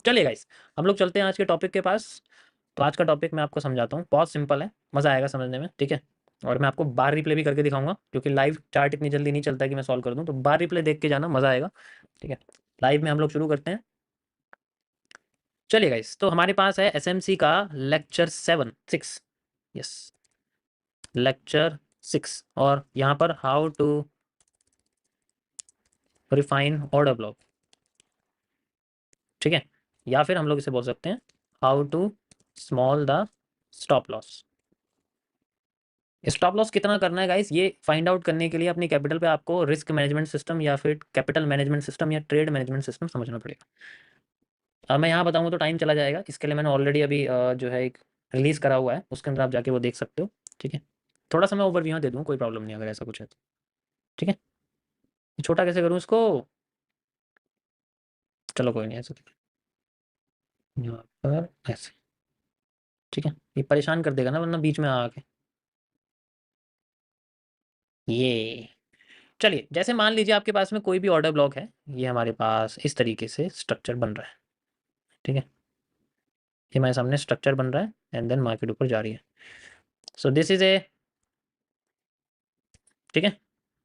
चलिए गाइस, हम लोग चलते हैं आज के टॉपिक के पास। तो आज का टॉपिक मैं आपको समझाता हूँ, बहुत सिंपल है, मज़ा आएगा समझने में, ठीक है। और मैं आपको बार रिप्ले भी करके दिखाऊंगा, क्योंकि लाइव चार्ट इतनी जल्दी नहीं चलता है कि मैं सॉल्व कर दूँ, तो बार रिप्ले देख के जाना, मज़ा आएगा, ठीक है। लाइव में हम लोग शुरू करते हैं। चलिए गाइस, तो हमारे पास है एसएमसी का लेक्चर 6, यस, लेक्चर 6। और यहाँ पर how to refine order block, ठीक है। या फिर हम लोग इसे बोल सकते हैं how to small the stop loss. Stop loss कितना करना है गाइस, ये फाइंड आउट करने के लिए अपनी कैपिटल पे आपको रिस्क मैनेजमेंट सिस्टम या फिर कैपिटल मैनेजमेंट सिस्टम या ट्रेड मैनेजमेंट सिस्टम समझना पड़ेगा। अब मैं यहाँ बताऊंगा तो टाइम चला जाएगा, इसके लिए मैंने ऑलरेडी अभी जो है एक रिलीज करा हुआ है, उसके अंदर आप जाके वो देख सकते हो, ठीक है। थोड़ा सा मैं ओवरव्यू दे दूँ, कोई प्रॉब्लम नहीं अगर ऐसा कुछ है तो, ठीक है। छोटा कैसे करूँ इसको, चलो कोई नहीं, ऐसे यहाँ पर ऐसे, ठीक है। ये परेशान कर देगा ना वरना बीच में आके, ये चलिए, जैसे मान लीजिए आपके पास में कोई भी ऑर्डर ब्लॉक है, ये हमारे पास इस तरीके से स्ट्रक्चर बन रहा है, ठीक है। ये हमारे सामने स्ट्रक्चर बन रहा है एंड देन मार्केट ऊपर जा रही है, सो दिस इज ए, ठीक है।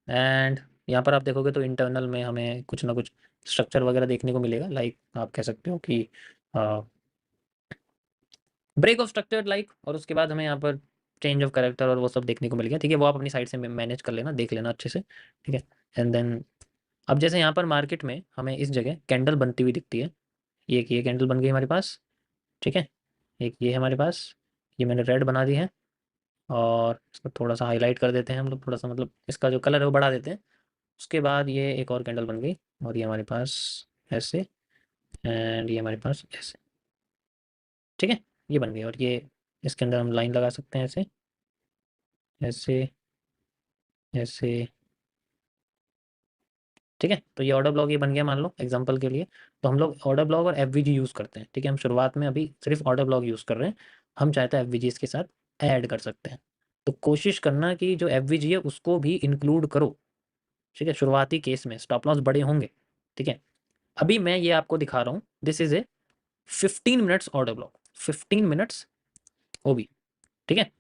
एंड यहाँ पर आप देखोगे तो इंटरनल में हमें कुछ ना कुछ स्ट्रक्चर वगैरह देखने को मिलेगा, लाइक आप कह सकते हो कि ब्रेक ऑफ स्ट्रक्चर लाइक, और उसके बाद हमें यहाँ पर चेंज ऑफ कैरेक्टर और वो सब देखने को मिल गया, ठीक है। वो आप अपनी साइड से मैनेज कर लेना, देख लेना अच्छे से, ठीक है। एंड देन अब जैसे यहाँ पर मार्केट में हमें इस जगह कैंडल बनती हुई दिखती है, ये कैंडल बन गई हमारे पास, ठीक है। एक ये है हमारे पास, ये मैंने रेड बना दी है, और इसको थोड़ा सा हाईलाइट कर देते हैं हम लोग, थोड़ा सा मतलब इसका जो कलर है वो बढ़ा देते हैं। उसके बाद ये एक और कैंडल बन गई, और ये हमारे पास ऐसे, एंड ये हमारे पास ऐसे, ठीक है। ये बन गई, और ये इसके अंदर हम लाइन लगा सकते हैं ऐसे, ऐसे, ऐसे, ठीक है। तो ये ऑर्डर ब्लॉक ये बन गया मान लो एग्जांपल के लिए। तो हम लोग ऑर्डर ब्लॉक और एफवीजी यूज़ करते हैं, ठीक है। हम शुरुआत में अभी सिर्फ ऑर्डर ब्लॉक यूज़ कर रहे हैं, हम चाहते हैं एफवीजी इसके साथ ऐड कर सकते हैं। तो कोशिश करना कि जो एफवीजी है उसको भी इंक्लूड करो, ठीक है। शुरुआती केस में स्टॉप लॉस बड़े होंगे, ठीक है। अभी मैं ये आपको दिखा रहा हूँ, this is a 15 minutes order block, 15 minutes OB, ठीक है।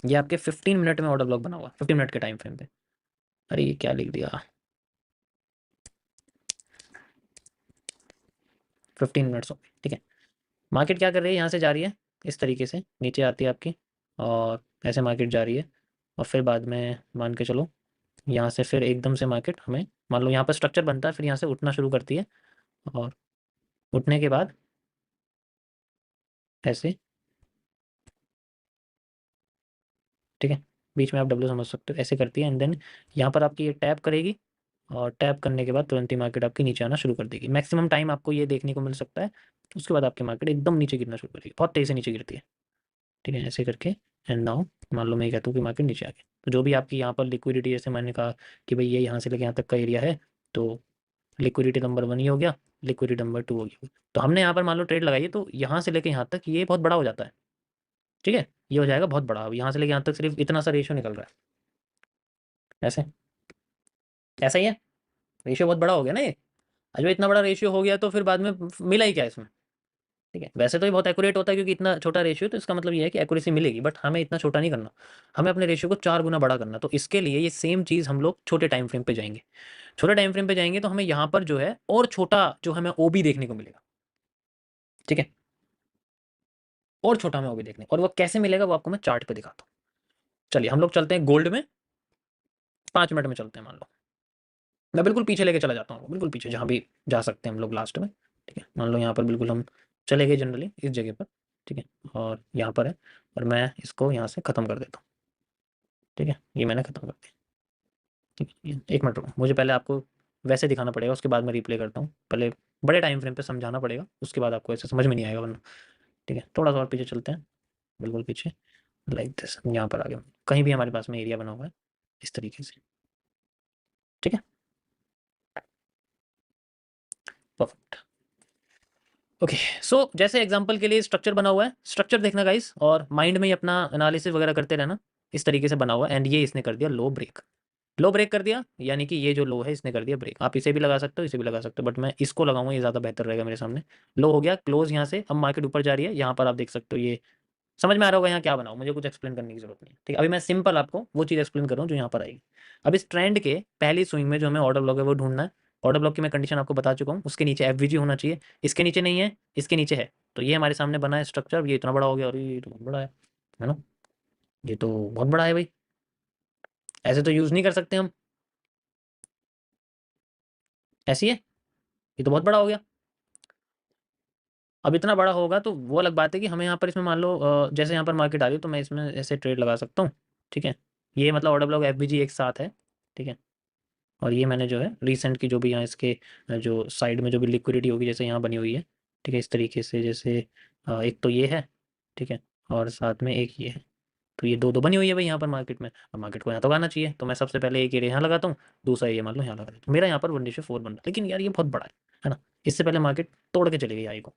ये आपके 15 मिनट में ऑर्डर ब्लॉक बना हुआ, 15 मिनट के टाइम फ्रेम पे। अरे ये क्या लिख दिया, 15 मिनट्स ओबी, ठीक है। मार्केट क्या कर रही है, यहाँ से जा रही है इस तरीके से, नीचे आती है आपकी, और ऐसे मार्केट जा रही है, और फिर बाद में मान के चलो यहाँ से फिर एकदम से मार्केट हमें, मान लो यहाँ पर स्ट्रक्चर बनता है, फिर यहाँ से उठना शुरू करती है, और उठने के बाद ऐसे, ठीक है। बीच में आप डब्ल्यू समझ सकते हो, ऐसे करती है, एंड देन यहाँ पर आपकी ये टैप करेगी, और टैप करने के बाद तुरंत ही मार्केट आपकी नीचे आना शुरू कर देगी। मैक्सिमम टाइम आपको ये देखने को मिल सकता है, उसके बाद आपकी मार्केट एकदम नीचे गिरना शुरू करेगी, बहुत तेज़ी से नीचे गिरती है, ठीक है। ऐसे करके एंड नाउ मान लो मैं ये कहता हूँ कि मार्केट नीचे आ गई, तो जो भी आपकी यहाँ पर लिक्विडिटी, जैसे मैंने कहा कि भाई ये यहाँ से लेके यहाँ तक का एरिया है, तो लिक्विडिटी नंबर 1 ये हो गया, लिक्विडिटी नंबर 2 हो गया। तो हमने यहाँ पर मान लो ट्रेड लगाई है, तो यहाँ से लेके यहाँ तक ये बहुत बड़ा हो जाता है, ठीक है। ये हो जाएगा बहुत बड़ा, अब यहाँ से लेके यहाँ तक सिर्फ इतना सा रेशियो निकल रहा है, ऐसे, ऐसा ही है। रेशियो बहुत बड़ा हो गया ना ये। आज भाई इतना बड़ा रेशियो हो गया तो फिर बाद में मिला ही क्या इसमें, ठीक है। वैसे तो ये बहुत एक्यूरेट होता है, क्योंकि इतना छोटा रेशियो, तो इसका मतलब ये है कि एक्यूरेसी मिलेगी, बट हमें इतना छोटा नहीं करना, हमें अपने रेशियो को 4 गुना बड़ा करना। तो इसके लिए ये सेम चीज़ हम लोग छोटे टाइम फ्रेम पे जाएंगे, छोटे टाइम फ्रेम पे जाएंगे तो हमें यहाँ पर जो है और छोटा जो हमें ओबी देखने को मिलेगा, ठीक है। और छोटा हमें ओबी देखने, और वो कैसे मिलेगा वो आपको मैं चार्ट पे दिखाता हूँ। चलिए हम लोग चलते हैं गोल्ड में, 5 मिनट में चलते हैं मान लो। मैं बिल्कुल पीछे लेके चला जाता हूँ, बिल्कुल पीछे जहाँ भी जा सकते हैं हम लोग लास्ट में, ठीक है। मान लो यहाँ पर बिल्कुल हम चले गए जनरली इस जगह पर, ठीक है। और यहाँ पर है, और मैं इसको यहाँ से ख़त्म कर देता हूँ, ठीक है। ये मैंने ख़त्म कर दिया, ठीक है। एक मिनट रुको, मुझे पहले आपको वैसे दिखाना पड़ेगा, उसके बाद मैं रिप्ले करता हूँ। पहले बड़े टाइम फ्रेम पे समझाना पड़ेगा, उसके बाद आपको ऐसे समझ में नहीं आएगा वरना, ठीक है। थोड़ा सा और पीछे चलते हैं, बिल्कुल पीछे, लाइक दिस, यहाँ पर आ गया, कहीं भी हमारे पास में एरिया बना हुआ है इस तरीके से, ठीक है। Perfect, okay. सो जैसे एग्जांपल के लिए स्ट्रक्चर बना हुआ है, स्ट्रक्चर देखना गाइस, और माइंड में ही अपना एनालिसिस वगैरह करते रहना। इस तरीके से बना हुआ है, एंड ये इसने कर दिया लो ब्रेक, लो ब्रेक कर दिया, यानी कि ये जो लो है इसने कर दिया ब्रेक। आप इसे भी लगा सकते हो, इसे भी लगा सकते हो, बट मैं इसको लगाऊंगा, ये ज़्यादा बेहतर रहेगा मेरे सामने। लो हो गया, क्लोज यहाँ से, अब मार्केट ऊपर जा रही है, यहाँ पर आप देख सकते हो ये समझ में आ रहा होगा यहाँ क्या बनाऊँ, मुझे कुछ एक्सप्लेन करने की जरूरत नहीं है, ठीक है। अभी मैं सिंपल आपको वो चीज़ एक्सप्लेन कर रहा हूँ जो यहाँ पर आएगी। अब इस ट्रेंड के पहली स्विंग में जो हमें ऑर्डर ब्लॉक है वो ढूंढना है। ऑर्डर ब्लॉक की मैं कंडीशन आपको बता चुका हूँ, उसके नीचे एफवीजी होना चाहिए, इसके नीचे नहीं है, इसके नीचे है, तो ये हमारे सामने बना है स्ट्रक्चर, ये इतना बड़ा हो गया, और ये तो बहुत बड़ा है ना, ये तो बहुत बड़ा है भाई, ऐसे तो यूज़ नहीं कर सकते हम, ऐसी है, ये तो बहुत बड़ा हो गया। अब इतना बड़ा होगा तो वो अलग बात है कि हमें यहाँ पर इसमें मान लो जैसे यहाँ पर मार्केट आ रही है तो मैं इसमें ऐसे ट्रेड लगा सकता हूँ, ठीक है। ये मतलब ऑर्डर ब्लॉक एफबीजी एक साथ है, ठीक है। और ये मैंने जो है रिसेंट की जो भी यहाँ इसके जो साइड में जो भी लिक्विडिटी होगी जैसे यहाँ बनी हुई है, ठीक है, इस तरीके से, जैसे एक तो ये है, ठीक है, और साथ में एक ये है, तो ये दो दो बनी हुई है भाई यहाँ पर मार्केट में। अब मार्केट को यहाँ तो आना चाहिए, तो मैं सबसे पहले एक एरिया यहाँ लगाता हूँ, दूसरा ये मान लो यहाँ लगा देता हूँ, मेरा यहाँ पर 1:4 बन रहा है, लेकिन यार ये बहुत बड़ा है ना। इससे पहले मार्केट तोड़ के चली गई आई को,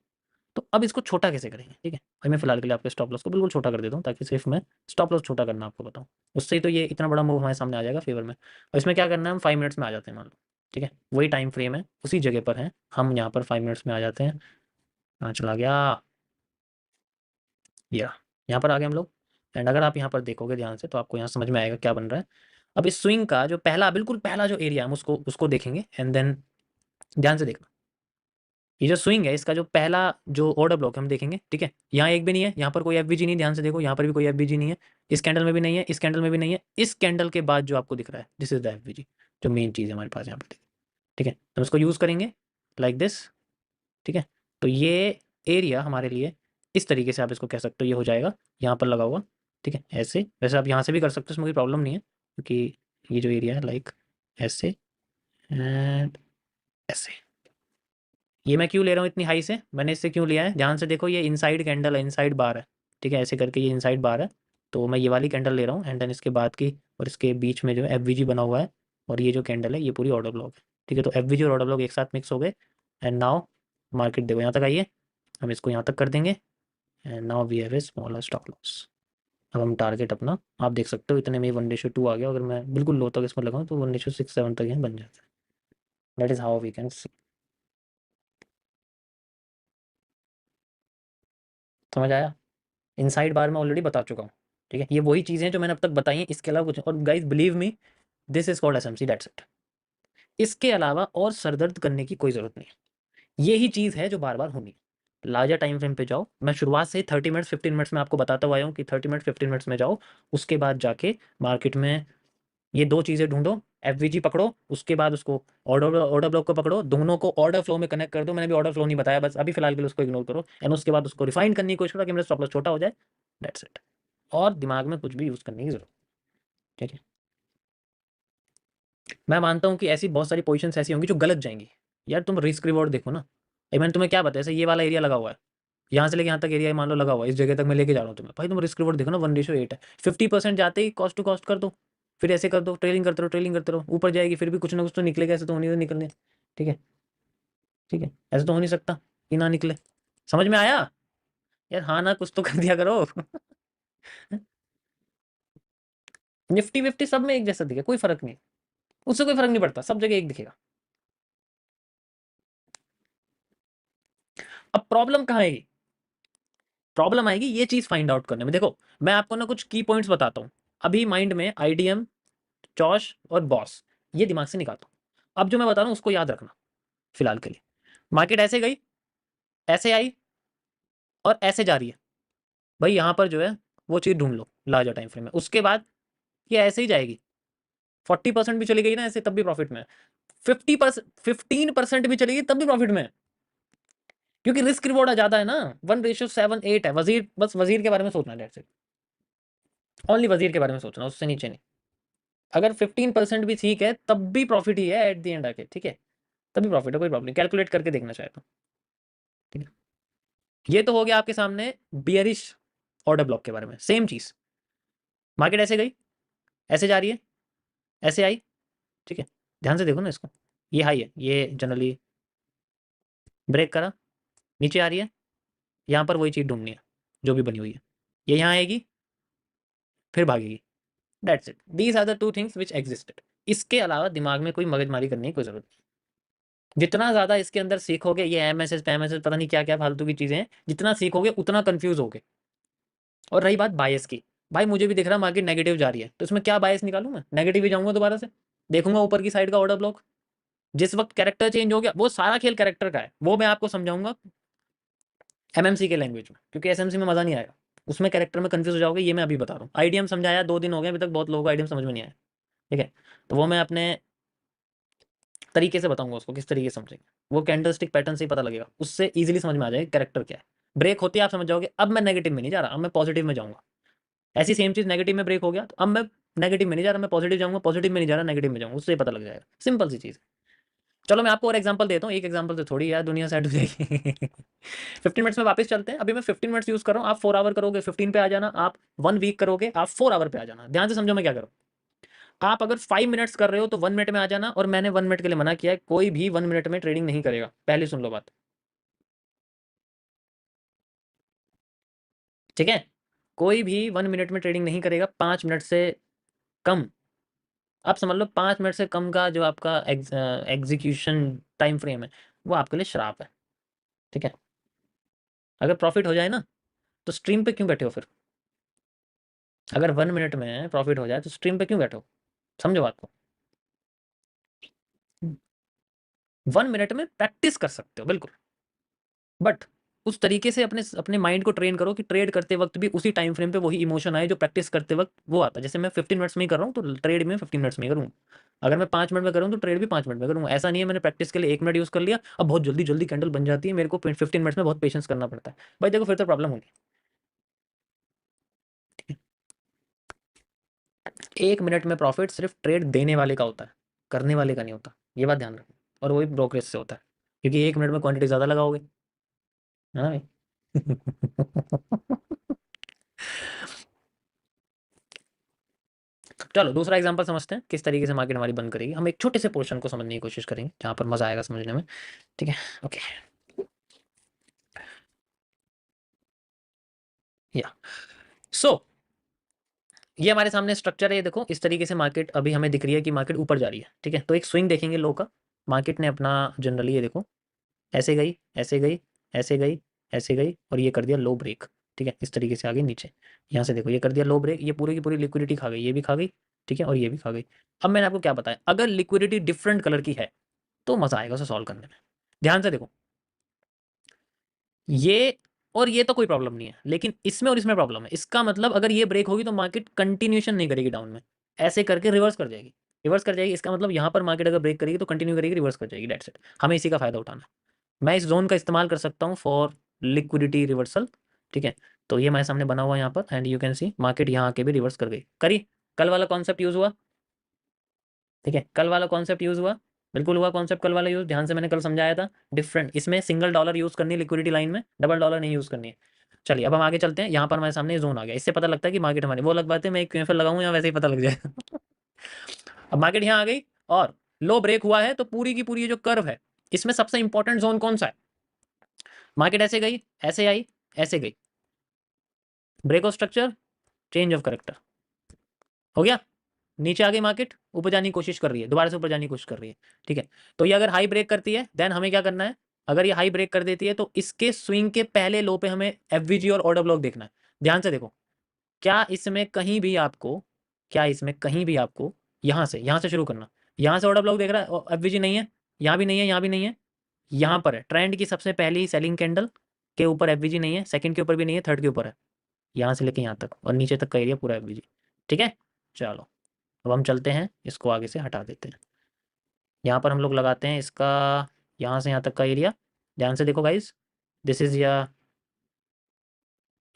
तो अब इसको छोटा कैसे करेंगे, ठीक है। भाई मैं फिलहाल के लिए आपके स्टॉप लॉस को बिल्कुल छोटा कर देता हूँ, ताकि सिर्फ मैं स्टॉप लॉस छोटा करना आपको बताऊँ, उससे ही तो ये इतना बड़ा मूव हमारे सामने आ जाएगा फेवर में। और इसमें क्या करना है, हम 5 मिनट्स में आ जाते हैं मान लो, ठीक है, वही टाइम फ्रेम है, उसी जगह पर है, हम यहाँ पर 5 मिनट्स में आ जाते हैं। कहाँ चला गया, या यहाँ पर आ गए हम लोग। एंड अगर आप यहाँ पर देखोगे ध्यान से तो आपको यहाँ समझ में आएगा क्या बन रहा है। अब इस स्विंग का जो पहला बिल्कुल पहला जो एरिया हम उसको उसको देखेंगे, एंड देन ध्यान से देखना, ये जो स्विंग है इसका जो पहला जो ऑर्डर ब्लॉक हम देखेंगे, ठीक है। यहाँ एक भी नहीं है, यहाँ पर कोई एफबीजी नहीं, ध्यान से देखो, यहाँ पर भी कोई एफबीजी नहीं है, इस कैंडल में भी नहीं है, इस कैंडल में भी नहीं है, इस कैंडल के बाद जो आपको दिख रहा है दिस इज द एफबीजी, जो मेन चीज़ है हमारे पास यहाँ पर, ठीक है। हम इसको यूज़ करेंगे लाइक दिस, ठीक है। तो ये एरिया हमारे लिए इस तरीके से आप इसको कह सकते हो, ये हो जाएगा यहाँ पर लगा हुआ, ठीक है, ऐसे। वैसे आप यहाँ से भी कर सकते हो, इसमें कोई प्रॉब्लम नहीं है, क्योंकि ये जो एरिया है लाइक ऐसे एंड ऐसे। ये मैं क्यों ले रहा हूँ इतनी हाई से, मैंने इससे क्यों लिया है, ध्यान से देखो, ये इनसाइड कैंडल है, इनसाइड बार है, ठीक है, ऐसे करके ये इनसाइड बार है, तो मैं ये वाली कैंडल ले रहा हूँ, एंड देन इसके बाद की और इसके बीच में जो एफवीजी बना हुआ है, और ये जो कैंडल है ये पूरी ऑर्डर ब्लॉक है, ठीक है। तो एफवीजी और ऑर्डर ब्लॉक एक साथ मिक्स हो गए, एंड नाउ मार्केट देखो यहाँ तक आई है, हम इसको यहाँ तक कर देंगे, and now we have a smaller stop loss. अब हम टारगेट अपना आप देख सकते हो इतने में 1:2 आ गया, अगर मैं बिल्कुल लो तक इसमें लगाऊँ तो 1:6-7 तक यहाँ बन जाता है। That is how we can see. समझ आया। इनसाइड बार मैं ऑलरेडी बता चुका हूँ, ठीक है। ये वही चीज़ें हैं जो मैंने अब तक बताई हैं, इसके अलावा कुछ, और guys believe me this is called SMC, that's it. इसके अलावा और सरदर्द करने की कोई ज़रूरत नहीं है, यही चीज़ है जो बार बार होनी है। लार्जर टाइम फ्रेम पे जाओ, मैं शुरुआत से 30 मिनट्स 15 मिनट्स में आपको बताता हुआ आया हूँ कि 30 मिनट्स 15 मिनट्स में जाओ, उसके बाद जाके मार्केट में ये दो चीज़ें ढूंढो, एफवीजी पकड़ो, उसके बाद उसको ऑर्डर ऑर्डर ब्लॉक को पकड़ो, दोनों को ऑर्डर फ्लो में कनेक्ट कर दो। मैंने भी ऑर्डर फ्लो नहीं बताया, बस अभी फिलहाल के लिए उसको इग्नोर करो, एंड उसके बाद उसको रिफाइन करने की कोशिश करो कि मेरा स्टॉप लॉस छोटा हो जाए, दैट्स इट। और दिमाग में कुछ भी यूज़ करने की जरूरत, ठीक है। मैं मानता हूँ कि ऐसी बहुत सारी पोजीशंस ऐसी होंगी जो गलत जाएंगी, यार तुम रिस्क रिवॉर्ड देखो ना। ये मैंने तुम्हें क्या बताया, जैसे ये वाला एरिया लगा हुआ है, यहाँ से लेके यहाँ तक एरिया मान लो लगा हुआ है, इस जगह तक मैं लेके जा रहा हूँ तुम्हें, भाई तुम रिस्क रिवॉर्ड देखो ना, 1:8 है, 50% जाते ही कॉस्ट टू कॉस्ट कर दो, फिर ऐसे कर दो, ट्रेलिंग करते रहो, ट्रेलिंग करते रहो, ऊपर जाएगी फिर भी कुछ ना कुछ तो निकलेगा, ऐसे तो होनी तो निकलने, ठीक है, ठीक है, ऐसे तो हो नहीं सकता कि ना निकले। समझ में आया यार, हाँ ना कुछ तो कर दिया करो। निफ्टी विफ्टी सब में एक जैसा दिखे, कोई फर्क नहीं, उससे कोई फर्क नहीं पड़ता, सब जगह एक दिखेगा। अब प्रॉब्लम कहाँ आएगी, प्रॉब्लम आएगी ये चीज फाइंड आउट करने में। देखो मैं आपको ना कुछ की पॉइंट्स बताता हूँ, अभी माइंड में आईडीएम, चॉश और बॉस, ये दिमाग से निकालता हूँ। अब जो मैं बता रहा हूँ उसको याद रखना फिलहाल के लिए। मार्केट ऐसे गई, ऐसे आई, और ऐसे जा रही है, भाई यहाँ पर जो है वो चीज़ ढूंढ लो लार्जर टाइम फ्रेम में, उसके बाद ये ऐसे ही जाएगी, 40% भी चली गई ना ऐसे तब भी प्रॉफिट में है, 50% 15% भी चलेगी तब भी प्रॉफिट में है, क्योंकि रिस्क रिवॉर्ड ज्यादा है ना। 1:7-8 है, वजीर बस वजीर के बारे में सोचना है, डेट्स इट, ओनली वजीर के बारे में सोचना, उससे नीचे नहीं। अगर 15% भी ठीक है तब भी प्रॉफिट ही है एट द एंड आके, ठीक है, तभी प्रॉफिट है, कोई प्रॉब्लम नहीं, कैलकुलेट करके देखना चाहे तो, ठीक है। ये तो हो गया आपके सामने बियरिश ऑर्डर ब्लॉक के बारे में। सेम चीज, मार्केट ऐसे गई, ऐसे जा रही है, ऐसे आई, ठीक है, ध्यान से देखो ना इसको, ये हाई है, ये जनरली ब्रेक करा, नीचे आ रही है, यहाँ पर वही चीज़ ढूंढनी है जो भी बनी हुई है, ये यहाँ आएगी फिर भागेगी, that's it, these are the two things which existed. इसके अलावा दिमाग में कोई मगजमारी करने की कोई ज़रूरत नहीं। जितना ज़्यादा इसके अंदर सीखोगे, ये एमएसएस पैमएसएस पता नहीं क्या-क्या फालतू की चीज़ें हैं, जितना सीखोगे उतना कन्फ्यूज़ होगे। और रही बात बायस की, भाई मुझे भी दिख रहा है मार्केट नेगेटिव जा रही है, तो इसमें क्या बायस निकालूँ मैं? नेगेटिव ही जाऊँगा दोबारा से, देखूँगा ऊपर की साइड का ऑर्डर ब्लॉक। जिस वक़्त कैरेक्टर चेंज हो गया, वो सारा खेल कैरेक्टर का है, वो मैं आपको समझाऊँगा एमएमसी के लैंग्वेज में, क्योंकि एसएमसी में मज़ा नहीं आएगा। उसमें कैरेक्टर में कन्फ्यूज़ हो जाओगे, ये मैं अभी बता रहा हूँ। आईडीएम समझाया 2 दिन हो गए, अभी तक बहुत लोगों को आईडीएम समझ में नहीं आया, ठीक है? तो वो मैं अपने तरीके से बताऊँगा उसको, किस तरीके से समझेंगे। वो कैंडलस्टिक पैटर्न से ही पता लगेगा, उससे ईज़िली समझ में आ जाएगा कैरेक्टर क्या है। ब्रेक होती है, आप समझ जाओगे, अब मैं नेगेटिव में नहीं जा रहा, अब मैं पॉजिटिव में जाऊँगा। ऐसी सेम चीज़ नेगेटिव में ब्रेक हो गया, तो अब मैं नेगेटिव में नहीं जा रहा, मैं पॉजिटिव जाऊँगा, पॉजिटिव में नहीं जा रहा, नेगेटिव में जाऊँगा, उससे ही पता लग जाएगा। सिंपल सी चीज़ है। चलो मैं आपको और एग्जांपल देता हूँ, एक एग्जांपल से थोड़ी यार दुनिया सेट हो जाएगी। 15 मिनट्स में वापस चलते हैं। अभी मैं 15 मिनट्स यूज़ कर रहा हूँ, आप 4 आवर करोगे 15 पे आ जाना, आप 1 वीक करोगे आप 4 आवर पे आ जाना। ध्यान से समझो मैं क्या करूँ। आप अगर 5 मिनट्स कर रहे हो तो 1 मिनट में आ जाना, और मैंने 1 मिनट के लिए मना किया है, कोई भी 1 मिनट में ट्रेडिंग नहीं करेगा। पहले सुन लो बात, ठीक है? कोई भी 1 मिनट में ट्रेडिंग नहीं करेगा, 5 मिनट से कम। आप समझ लो 5 मिनट से कम का जो आपका एग्जीक्यूशन टाइम फ्रेम है, वो आपके लिए श्राप है, ठीक है? अगर प्रॉफिट हो जाए ना, तो स्ट्रीम पे क्यों बैठे हो फिर? अगर 1 मिनट में प्रॉफिट हो जाए तो स्ट्रीम पे क्यों बैठे हो? समझो बात को। 1 मिनट में प्रैक्टिस कर सकते हो बिल्कुल, बट उस तरीके से अपने अपने माइंड को ट्रेन करो कि ट्रेड करते वक्त भी उसी टाइम फ्रेम पे वही इमोशन आए जो प्रैक्टिस करते वक्त वो आता है। जैसे मैं 15 मिनट्स में ही कर रहा हूँ, तो ट्रेड में 15 मिनट्स में ही करूँगा। अगर मैं 5 मिनट में करूँ तो ट्रेड भी 5 मिनट में करूँगा। ऐसा नहीं है मैंने प्रैक्टिस के लिए 1 मिनट यूज़ कर लिया, अब बहुत जल्दी जल्दी कैंडल बन जाती है, मेरे को 15 मिनट्स में बहुत पेशेंस करना पड़ता है। भाई देखो फिर तो प्रॉब्लम होगी। 1 मिनट में प्रॉफिट सिर्फ ट्रेड देने वाले का होता है, करने वाले का नहीं होता, ये बात ध्यान रखना। और वही ब्रोकरेज से होता है, क्योंकि 1 मिनट में क्वांटिटी ज़्यादा लगाओगे, है ना भाई? चलो दूसरा एग्जांपल समझते हैं, किस तरीके से मार्केट हमारी बंद करेगी। हम एक छोटे से पोर्शन को समझने की कोशिश करेंगे जहाँ पर मजा आएगा समझने में, ठीक है? ओके, या सो ये हमारे सामने स्ट्रक्चर है, ये देखो इस तरीके से मार्केट अभी हमें दिख रही है कि मार्केट ऊपर जा रही है, ठीक है? तो एक स्विंग देखेंगे लो का। मार्केट ने अपना जनरली ये देखो ऐसे गई, ऐसे गई, ऐसे गई, ऐसे गई, और ये कर दिया लो ब्रेक, ठीक है? इस तरीके से आ गई नीचे। यहाँ से देखो ये कर दिया लो ब्रेक, ये पूरी की पूरी लिक्विडिटी खा गई, ये भी खा गई, ठीक है? और ये भी खा गई। अब मैंने आपको क्या बताया, अगर लिक्विडिटी डिफरेंट कलर की है तो मजा आएगा उसे सॉल्व करने में। ध्यान से देखो, ये और ये तो कोई प्रॉब्लम नहीं है, लेकिन इसमें और इसमें प्रॉब्लम है। इसका मतलब अगर ये ब्रेक होगी तो मार्केट कंटिन्यूएशन नहीं करेगी डाउन में, ऐसे करके रिवर्स कर जाएगी, रिवर्स कर जाएगी। इसका मतलब यहाँ पर मार्केट अगर ब्रेक करेगी तो कंटिन्यू करेगी, रिवर्स कर जाएगी, दैट्स इट। हमें इसी का फायदा उठाना है। मैं इस जोन का इस्तेमाल कर सकता हूँ फॉर लिक्विडिटी रिवर्सल, ठीक है? तो ये हमारे सामने बना हुआ है यहाँ पर, and you can see market यहाँ आके भी रिवर्स कर गई, करी। कल वाला कॉन्सेप्ट यूज हुआ, ठीक है? कल वाला कॉन्सेप्ट यूज हुआ, बिल्कुल हुआ कॉन्सेप्ट कल वाला यूज। ध्यान से मैंने कल समझाया था, डिफरेंट इसमें सिंगल डॉलर यूज करनी है लिक्विडिटी लाइन में, डबल डॉलर नहीं यूज करनी है। चलिए अब हम आगे चलते हैं। यहाँ पर हमारे सामने जोन आ गया, इससे पता लगता है कि मार्केट हमारी, वो अलग बात है मैं एक क्यूएफएल लगाऊं या वैसे ही पता लग जाए। अब मार्केट यहाँ आ गई और लो ब्रेक हुआ है, तो पूरी की पूरी जो कर्व है इसमें सबसे इंपॉर्टेंट जोन कौन सा है? मार्केट ऐसे गई, ऐसे आई, ऐसे गई, break of structure, change of character, हो गया। नीचे आ गई मार्केट, ऊपर जाने की कोशिश कर रही है, दोबारा से ऊपर जाने की कोशिश कर रही है, ठीक है? तो ये अगर हाई ब्रेक करती है देन हमें क्या करना है? अगर ये हाई ब्रेक कर देती है तो इसके स्विंग के पहले लो पे हमें एफवीजी और ऑर्डर ब्लॉक देखना है। ध्यान से देखो, क्या इसमें कहीं भी आपको, क्या इसमें कहीं भी आपको यहाँ से शुरू करना, यहाँ से ऑर्डर ब्लॉक देख रहा है, एफवीजी नहीं है, यहाँ भी नहीं है, यहाँ भी नहीं है, यहाँ पर है ट्रेंड की सबसे पहली सेलिंग कैंडल के ऊपर एफवीजी नहीं है, सेकंड के ऊपर भी नहीं है, थर्ड के ऊपर है, यहाँ से लेके यहाँ तक और नीचे तक का एरिया पूरा एफवीजी, ठीक है? चलो अब हम चलते हैं, इसको आगे से हटा देते हैं। यहाँ पर हम लोग लगाते हैं इसका यहाँ से यहाँ तक का एरिया। ध्यान से देखो गाइस, दिस इज या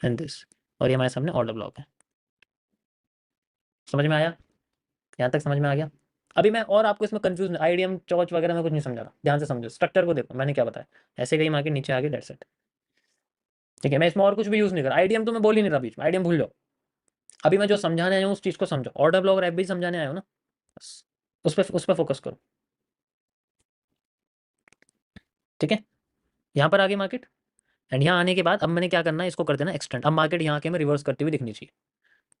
एंड दिस, और ये हमारे सामने ऑर्डर ब्लॉक है। समझ में आया? यहाँ तक समझ में आ गया? अभी मैं और आपको इसमें कंफ्यूज आईडीएम चौच वगैरह में कुछ नहीं समझा रहा, ध्यान से समझो, स्ट्रक्चर को देखो मैंने क्या बताया। ऐसे गई मार्केट नीचे आ गई, दैट्स इट, ठीक है? मैं इसमें और कुछ भी यूज़ नहीं कर रहा, आईडीएम तो मैं बोल ही नहीं रहा बीच में, आईडीएम भूल जाओ। अभी मैं जो समझाने आया हूँ उस चीज़ को समझो, ऑर्डर ब्लॉक और एफ भी समझाने आया हूँ ना, बस उस पर फोकस करो, ठीक है? यहाँ पर आ गई मार्केट, एंड यहाँ आने के बाद अब मैंने क्या करना है, इसको कर देना एक्सटेंड। अब मार्केट यहाँ के में रिवर्स करती हुई दिखनी चाहिए,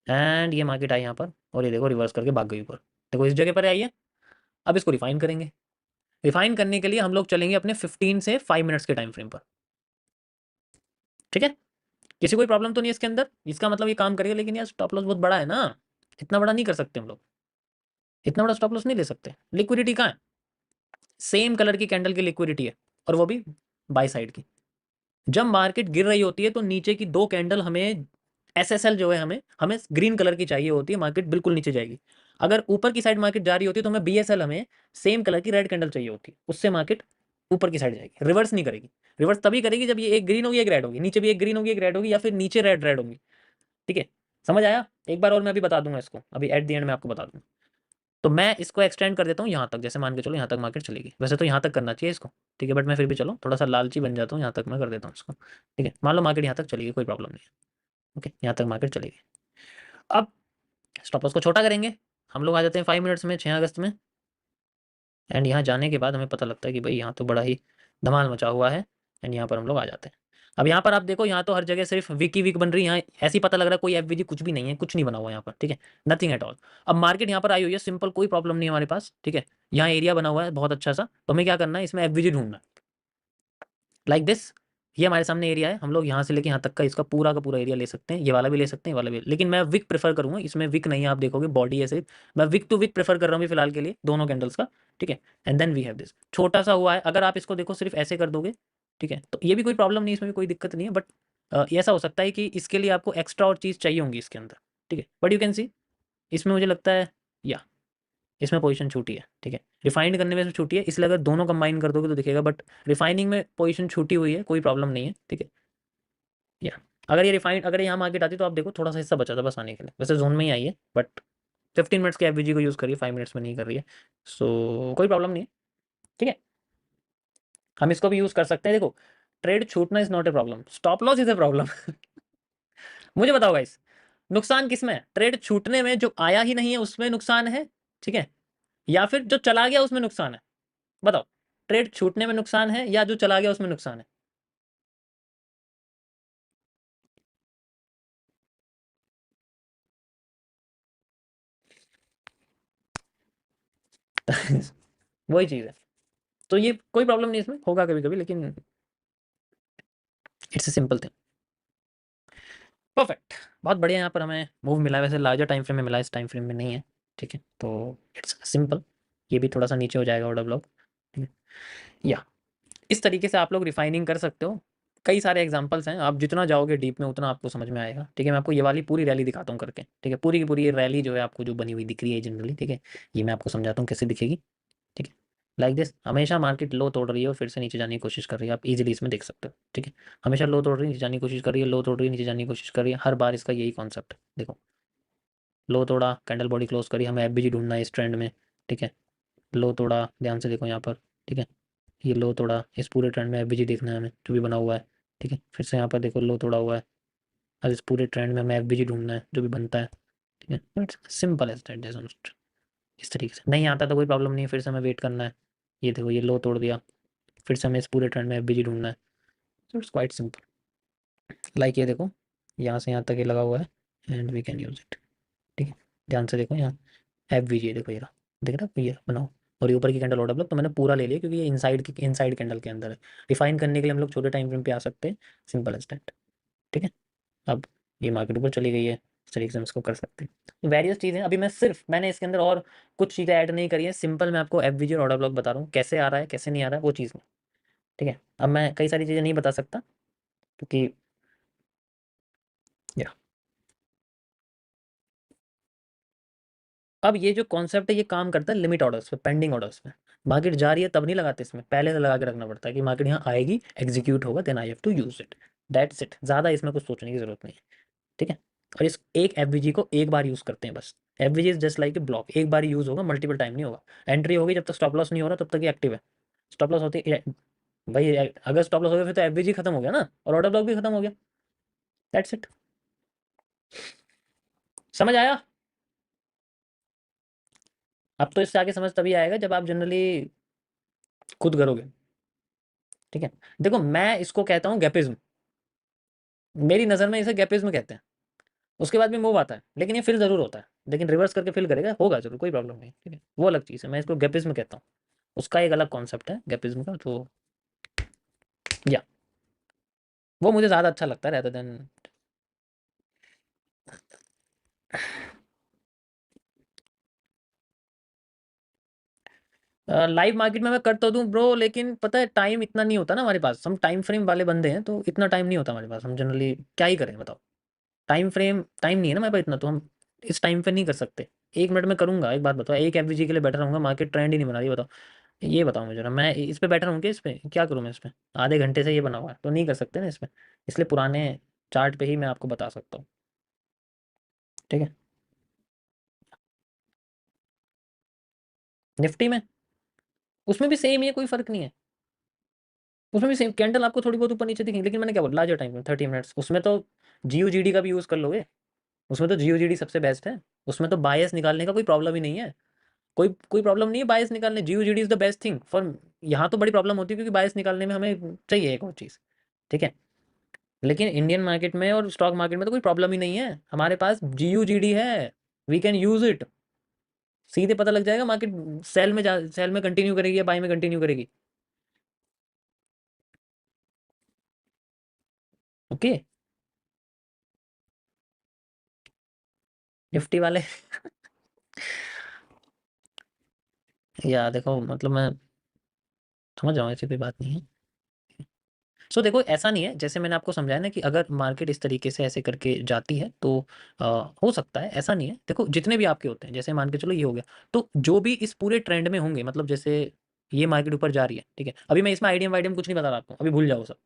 एंड ये मार्केट आई यहाँ पर और ये देखो रिवर्स करके भाग गई ऊपर, देखो इस जगह पर आई है। अब इसको रिफाइन करेंगे। रिफाइन करने के लिए हम लोग चलेंगे अपने 15 से 5 मिनट्स के टाइम फ्रेम पर। ठीक है, किसी कोई प्रॉब्लम तो नहीं है इसके अंदर? इसका मतलब ये काम करेगा, लेकिन यार स्टॉप लॉस बहुत बड़ा है ना, इतना बड़ा नहीं कर सकते हम लोग, इतना बड़ा स्टॉप लॉस नहीं ले सकते। लिक्विडिटी कहाँ है? सेम कलर की कैंडल की लिक्विडिटी है, और वो भी बाय साइड की। जब मार्केट गिर रही होती है तो नीचे की 2 कैंडल हमें, एसएसएल जो है, हमें हमें ग्रीन कलर की चाहिए होती है, मार्केट बिल्कुल नीचे जाएगी। अगर ऊपर की साइड मार्केट जा रही होती है तो हमें बीएसएल, हमें सेम कलर की रेड कैंडल चाहिए होती है, उससे मार्केट ऊपर की साइड जाएगी, रिवर्स नहीं करेगी। रिवर्स तभी करेगी जब ये एक ग्रीन होगी एक रेड होगी, नीचे भी एक ग्रीन होगी एक रेड होगी, या फिर नीचे रेड रेड होगी। ठीक है, समझ आया? एक बार और मैं अभी बता दूंगा इसको, अभी एट द एंड में आपको बता दूंगा। तो मैं इसको एक्सटेंड कर देता हूँ यहाँ तक, जैसे मान के चलो यहाँ तक मार्केट चलेगी, वैसे तो यहाँ तक करना चाहिए इसको। ठीक है, बट मैं फिर भी चलो थोड़ा सा लालची बन जाता हूँ, यहाँ तक मैं कर देता हूँ इसको। ठीक है, मान लो मार्केट यहाँ तक चलेगी, कोई प्रॉब्लम नहीं है। ओके, यहाँ तक मार्केट चलेगी। अब स्टॉप लॉस को छोटा करेंगे, हम लोग आ जाते हैं 5 मिनट्स में, 6 अगस्त में। एंड यहाँ जाने के बाद हमें पता लगता है कि भाई यहाँ तो बड़ा ही धमाल मचा हुआ है। एंड यहाँ पर हम लोग आ जाते हैं। अब यहाँ पर आप देखो, यहाँ तो हर जगह सिर्फ वीक ही वीक बन रही है, यहाँ ऐसे ही पता लग रहा है कोई एफवीजी कुछ भी नहीं है, कुछ नहीं बना हुआ यहाँ पर। ठीक है, नथिंग एट ऑल। अब मार्केट यहाँ पर आई हुई है सिंपल, कोई प्रॉब्लम नहीं है हमारे पास। ठीक है, यहाँ एरिया बना हुआ है बहुत अच्छा सा, तो हमें क्या करना है, इसमें एफवीजी ढूंढना है। लाइक दिस, ये हमारे सामने एरिया है, हम लोग यहाँ से लेके यहाँ तक का इसका पूरा का पूरा एरिया ले सकते हैं, ये वाला भी ले सकते हैं, ये वाला भी, लेकिन मैं विक प्रेफर करूंगा, इसमें विक नहीं है, आप देखोगे बॉडी है सिर्फ। मैं विक टू विक प्रेफर कर रहा हूँ फिलहाल के लिए, दोनों कैंडल्स का। ठीक है, and then we have this, छोटा सा हुआ है, अगर आप इसको देखो सिर्फ ऐसे कर दोगे, ठीक है, तो ये भी कोई प्रॉब्लम नहीं है, इसमें भी कोई दिक्कत नहीं है, बट ऐसा हो सकता है कि इसके लिए आपको एक्स्ट्रा और चीज़ चाहिए होंगी इसके अंदर। ठीक है, बट यू कैन सी, इसमें मुझे लगता है, या इसमें पोजीशन छूटी है। ठीक है, रिफाइंड करने में छूटी है, इसलिए अगर दोनों कंबाइन कर दोगे तो दिखेगा, बट रिफाइनिंग में पोजीशन छूटी हुई है, कोई प्रॉब्लम नहीं है। ठीक है, या अगर ये रिफाइंड, अगर यहाँ मार्केट आती तो आप देखो थोड़ा सा हिस्सा बचा था बस आने के लिए, वैसे जोन में ही आई है, बट 15 मिनट्स के एफवीजी को यूज़ करिए, 5 मिनट्स में नहीं कर रही है, सो कोई प्रॉब्लम नहीं है। ठीक है, हम इसको भी यूज़ कर सकते हैं। देखो, ट्रेड छूटना is not a problem, stop loss is a problem. मुझे बताओ गाइस, नुकसान किस में है? ट्रेड छूटने में, जो आया ही नहीं है उसमें नुकसान है, ठीक है, या फिर जो चला गया उसमें नुकसान है? बताओ, ट्रेड छूटने में नुकसान है या जो चला गया उसमें नुकसान है? वही चीज़ है, तो ये कोई प्रॉब्लम नहीं, इसमें होगा कभी कभी, लेकिन it's a simple thing. Perfect, बहुत बढ़िया। यहाँ पर हमें मूव मिला है, वैसे लार्जर टाइम फ्रेम में मिला है, इस टाइम फ्रेम में नहीं है। ठीक है, तो इट्स सिंपल, ये भी थोड़ा सा नीचे हो जाएगा ऑर्डर ब्लॉक। ठीक है, या इस तरीके से आप लोग रिफाइनिंग कर सकते हो। कई सारे एग्जांपल्स हैं, आप जितना जाओगे डीप में उतना आपको समझ में आएगा। ठीक है, मैं आपको ये वाली पूरी रैली दिखाता हूँ करके। ठीक है, पूरी की पूरी ये रैली जो है आपको जो बनी हुई दिख रही है जनरली, ठीक है, ये मैं आपको समझाता हूँ कैसे दिखेगी। ठीक है, लाइक दिस, हमेशा मार्केट लो तोड़ रही है और फिर से नीचे जाने की कोशिश कर रही है, आप इजीली इसमें देख सकते हो। ठीक है, हमेशा लो तोड़ रही है, नीचे जाने की कोशिश कर रही है, लो तोड़ रही है, नीचे जाने की कोशिश कर रही है, हर बार इसका यही कॉन्सेप्ट है। देखो, लो तोड़ा, कैंडल बॉडी क्लोज करी, हमें एफबीजी ढूंढना है इस ट्रेंड में। ठीक है, लो तोड़ा, ध्यान से देखो यहाँ पर। ठीक है, ये लो तोड़ा, इस पूरे ट्रेंड में एफबीजी देखना है हमें, जो भी बना हुआ है। ठीक है, फिर से यहाँ पर देखो लो तोड़ा हुआ है, और इस पूरे ट्रेंड में हमें एफबीजी ढूंढना है, जो भी बनता है। ठीक है, सिंपल एज दैट, इस तरीके से नहीं आता तो कोई प्रॉब्लम नहीं है, फिर से हमें वेट करना है। ये देखो, ये लो तोड़ दिया, फिर से हमें इस पूरे ट्रेंड में एफबीजी ढूंढना है। So it's quite simple. Like ये देखो, यहाँ से यहाँ तक ये लगा हुआ है, and we can use it. ठीक है, ध्यान से देखो यहाँ, एफबीजी देखो, ये रहा, देख रहा है? ये बनाओ, और ये ऊपर की कैंडल ऑर्डर ब्लॉक तो मैंने पूरा ले लिया, क्योंकि ये इनसाइड कैंडल के अंदर है। रिफाइन करने के लिए हम लोग छोटे टाइम फ्रेम पे आ सकते हैं, सिंपल एज दैट। ठीक है, अब ये मार्केट ऊपर चली गई है, इस तरीके से हम इसको कर सकते हैं। वेरियस चीज़ें, अभी मैंने इसके अंदर और कुछ चीज़ें ऐड नहीं करी है, सिंपल मैं आपको एफबीजी और ऑर्डर ब्लॉक बता रहा हूँ, कैसे आ रहा है कैसे नहीं आ रहा है वो चीज़ में। ठीक है, अब मैं कई सारी चीज़ें नहीं बता सकता, क्योंकि या अब ये जो कॉन्सेप्ट है ये काम करता है लिमिट ऑर्डर्स पे, पेंडिंग ऑर्डर्स पे। मार्केट जा रही है तब नहीं लगाते इसमें, पहले से लगा के रखना पड़ता है कि मार्केट यहाँ आएगी, एग्जीक्यूट होगा, then I have to use it, that's it. ज़्यादा इसमें कुछ सोचने की जरूरत नहीं है। ठीक है, और इस एक एफवीजी को एक बार यूज़ करते हैं बस। FVG is just like a block, एक बार यूज़ होगा, मल्टीपल टाइम नहीं होगा। एंट्री होगी जब तक स्टॉप लॉस नहीं हो रहा तब तक ये एक्टिव है। स्टॉप लॉस होती है भाई, अगर स्टॉप लॉस हो गया फिर तो एफवीजी खत्म हो गया ना, और ऑर्डर ब्लॉक भी खत्म हो गया, दैट्स इट। समझ आया? अब तो इससे आगे समझ तभी आएगा जब आप जनरली खुद करोगे। ठीक है, देखो मैं इसको कहता हूँ गैपिज्म, मेरी नज़र में इसे गैपिज्म कहते हैं। उसके बाद भी मूव आता है, लेकिन ये फिल ज़रूर होता है। लेकिन रिवर्स करके फिल करेगा, होगा जरूर, कोई प्रॉब्लम नहीं, ठीक है, वो अलग चीज़ है, मैं इसको गैपिज्म कहता हूँ, उसका एक अलग कॉन्सेप्ट है गैपिज्म का, तो या वो मुझे ज़्यादा अच्छा लगता है रहता देन। लाइव मार्केट में मैं कर तो दूं ब्रो, लेकिन पता है टाइम इतना नहीं होता ना हमारे पास, हम टाइम फ्रेम वाले बंदे हैं, तो इतना टाइम नहीं होता हमारे पास, हम जनरली क्या ही करें बताओ। टाइम नहीं है ना मेरे पास इतना, तो हम इस टाइम पे नहीं कर सकते। 1 मिनट में करूंगा, एक बात बताओ, एक एफवीजी के लिए बैठा रहूंगा, मार्केट ट्रेंड ही नहीं बना रही, बताओ, ये बताओ मुझे ना, मैं इस पे बैठा रहूँ क्या, इस पे क्या करूँ मैं, इस पे आधे घंटे से ये बना हुआ है, तो नहीं कर सकते ना इस पे, इसलिए पुराने चार्ट पे ही मैं आपको बता सकता हूँ, ठीक है। निफ्टी में, उसमें भी सेम ही है, कोई फर्क नहीं है, उसमें भी सेम कैंडल आपको थोड़ी बहुत ऊपर नीचे दिखेंगे, लेकिन मैंने क्या बोला, लार्जर टाइम में 30 मिनट्स, उसमें तो जीओजीडी का भी यूज़ कर लोगे, उसमें तो जीओजीडी सबसे बेस्ट है, उसमें तो बायस निकालने का कोई प्रॉब्लम ही नहीं है, कोई प्रॉब्लम नहीं है बायस निकालने, GOGD is the best thing for. यहाँ तो बड़ी प्रॉब्लम होती है क्योंकि बायस निकालने में हमें चाहिए एक और चीज़, ठीक है, लेकिन इंडियन मार्केट में और स्टॉक मार्केट में तो कोई प्रॉब्लम ही नहीं है, हमारे पास जीयूजीडी है, वी कैन यूज इट, सीधे पता लग जाएगा मार्केट सेल में कंटिन्यू करेगी या बाई में कंटिन्यू करेगी। ओके। निफ्टी वाले या देखो मतलब मैं समझ रहा हूँ, ऐसी कोई बात नहीं है। सो देखो ऐसा नहीं है, जैसे मैंने आपको समझाया ना कि अगर मार्केट इस तरीके से ऐसे करके जाती है तो आ, हो सकता है, ऐसा नहीं है, देखो जितने भी आपके होते हैं, जैसे मान के चलो ये हो गया, तो जो भी इस पूरे ट्रेंड में होंगे, मतलब जैसे ये मार्केट ऊपर जा रही है, ठीक है, अभी मैं इसमें आईडीएम वाईडीएम कुछ नहीं बता रहा आपको, अभी भूल जाओ सब,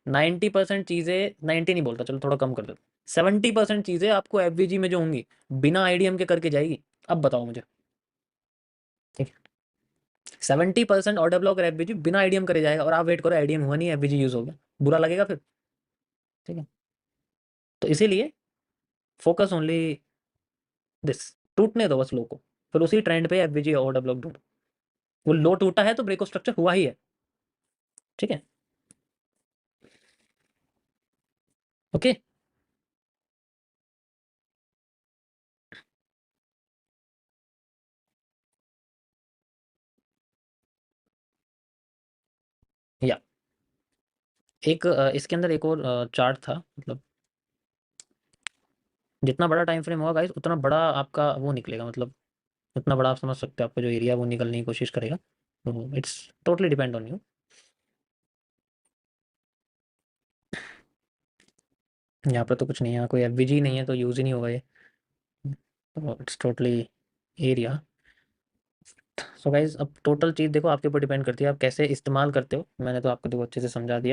90% चीज़ें, 90 नहीं बोलता, चलो थोड़ा कम कर दो, 70% चीज़ें आपको एफवीजी में जो होंगी बिना आईडीएम के करके जाएगी। अब बताओ मुझे, ठीक है, 70% ऑर्डर ब्लॉक और एफवीजी बिना आईडीएम करे जाएगा, और आप वेट करो आईडीएम हुआ नहीं, एफवीजी यूज हो गया, बुरा लगेगा फिर, ठीक है, तो इसीलिए फोकस ओनली दिस, टूटने दो बस लो को, फिर उसी ट्रेंड पे एफवीजी ऑर्डर ब्लॉक ढूंढो, वो लो टूटा है तो ब्रेक स्ट्रक्चर हुआ ही है, ठीक है, ओके। या एक इसके अंदर एक और चार्ट था, मतलब जितना बड़ा टाइम फ्रेम होगा गाइस उतना बड़ा आपका वो निकलेगा, मतलब उतना बड़ा आप समझ सकते हो, आपका जो एरिया वो निकलने की कोशिश करेगा, तो it's totally depend on you. यहाँ पर तो कुछ नहीं है, यहाँ कोई एफवीजी नहीं है तो यूज़ ही नहीं होगा ये, तो it's totally area. So guys अब टोटल चीज़ देखो आपके ऊपर डिपेंड करती है, आप कैसे इस्तेमाल करते हो, मैंने तो आपको देखो अच्छे से समझा दिया।